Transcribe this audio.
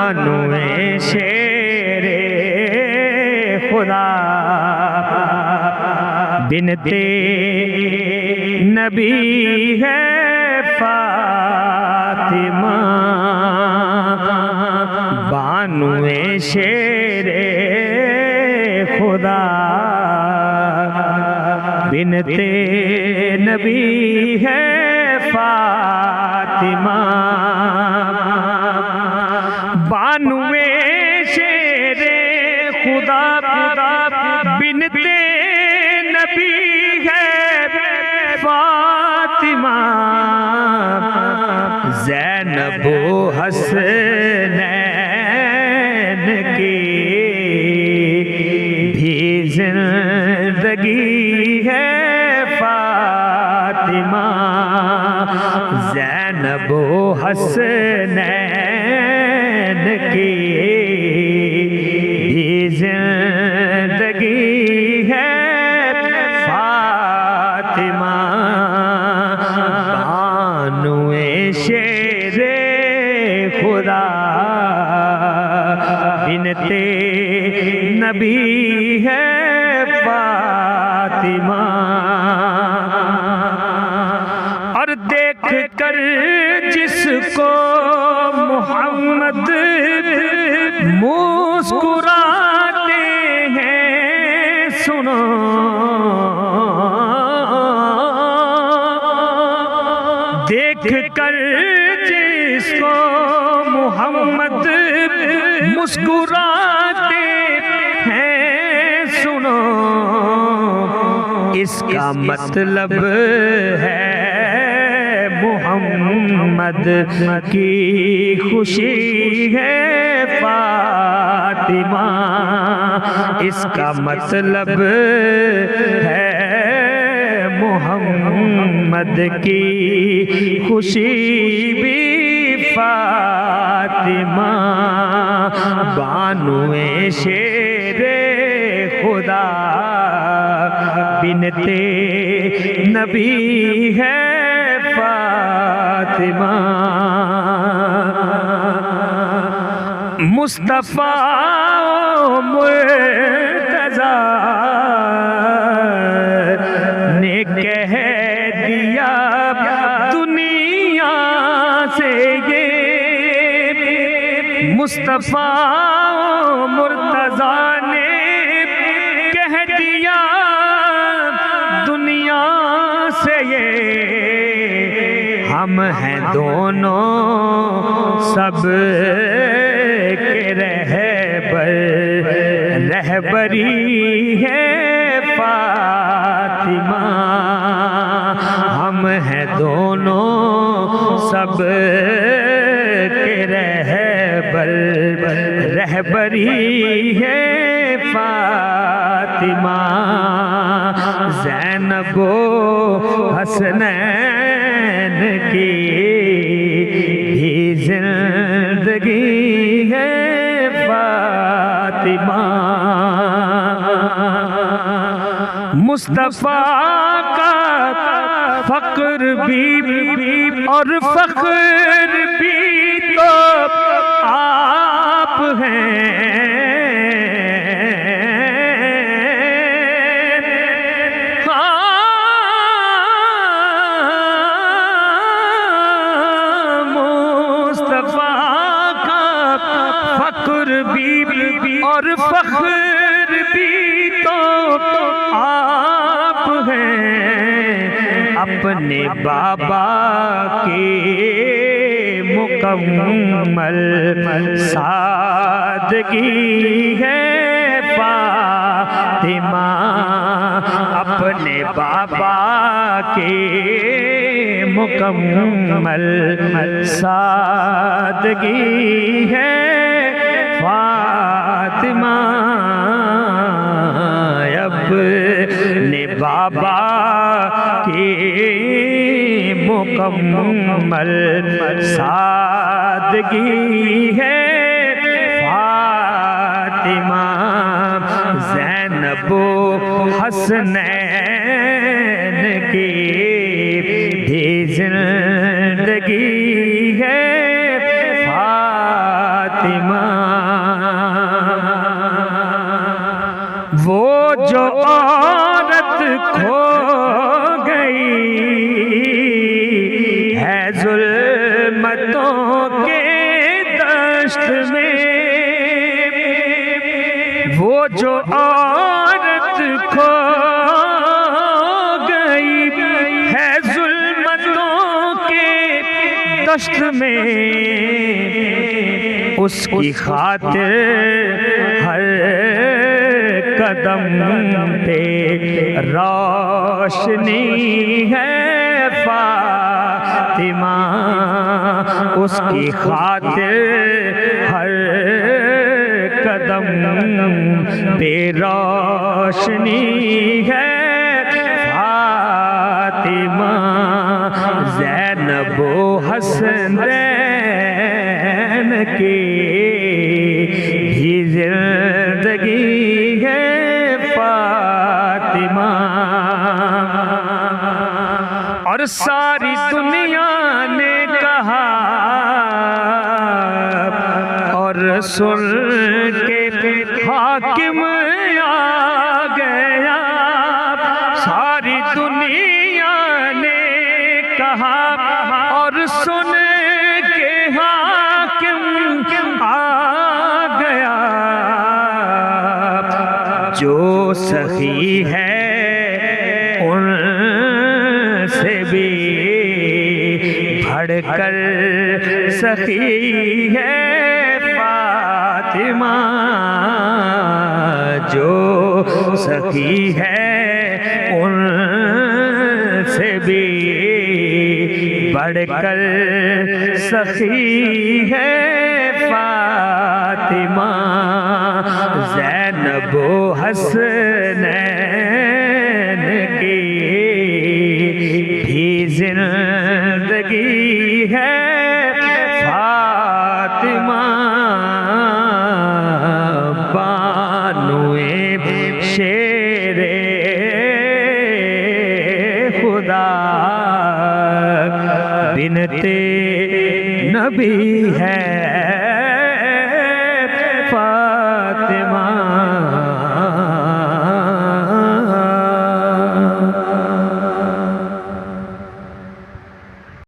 बानुए शेरे खुदा बिनते नबी है फातिमा। बानुए शेरे खुदा बिनते नबी है फातिमा। बानुए शेरे खुदा बिनते नबी है फातिमा। ज़ैनब हसनैन की भी जिंदगी है फातिमा। ज़ैनब हसनैन की भी जिंदगी है फातिमा। बानुए शेरे खुदा बिनते नबी है फातिमा। और देख कर जिसको मोहम्मद मुस्कुराते हैं सुनो। देख कर जिसको मोहम्मद मुस्कुराते हैं सुनो। इसका मतलब है मोहम्मद की खुशी है फातिमा। इसका मतलब है मोहम्मद की खुशी भी फातिमा। बानुए शेरे खुदा बिनते नबी है फातिमा। मुस्तफा मुर्तज़ा ने कह दिया दुनिया से ये। मुस्तफा मुर्तज़ा ने कह दिया दुनिया से ये। हम हैं दोनों सब के रहबर, रहबरी है फातिमा। हम हैं दोनों सब के रहबर, रहबरी है फातिमा। ज़ैनब हसनैन की भी जिंदगी है फातिमा। मुस्तफा का फक्र भी और फख्र भी तो आप हैं। और फख्र भी तो आप हैं। अपने बाबा के मुकम्मल सादगी है फातिमा। अपने बाबा के मुकम्मल सादगी है फातिमा। अपने बाबा की मुकम्मल सादगी है फातिमा। ज़ैनब हसनैन की भी जिंदगी है फातिमा। फातिमा। वो जो औरत खो गई है जुल्मतों के दश्त में, वो जो औरत खो गई है जुल्मतों के दश्त में, उसकी खातिर हर कदम पे रोशनी है फातिमा। उसकी खातिर हर कदम पे रोशनी है फातिमा। ज़ैनब हसनैन की भी जिंदगी है फातिमा। और सारी दुनिया ने कहा और सुन के हाकिम आ गया। सारी दुनिया ने कहा और सुन के हाकिम आ गया। जो सखी है उनसे भी बढ़कर सखी है फातिमा। जो सखी है उनसे भी बढ़कर सखी है फातिमा। ज़ैनब हसनैन की भी जिंदगी है फातिमा। बानुए शेरे खुदा बिनते नबी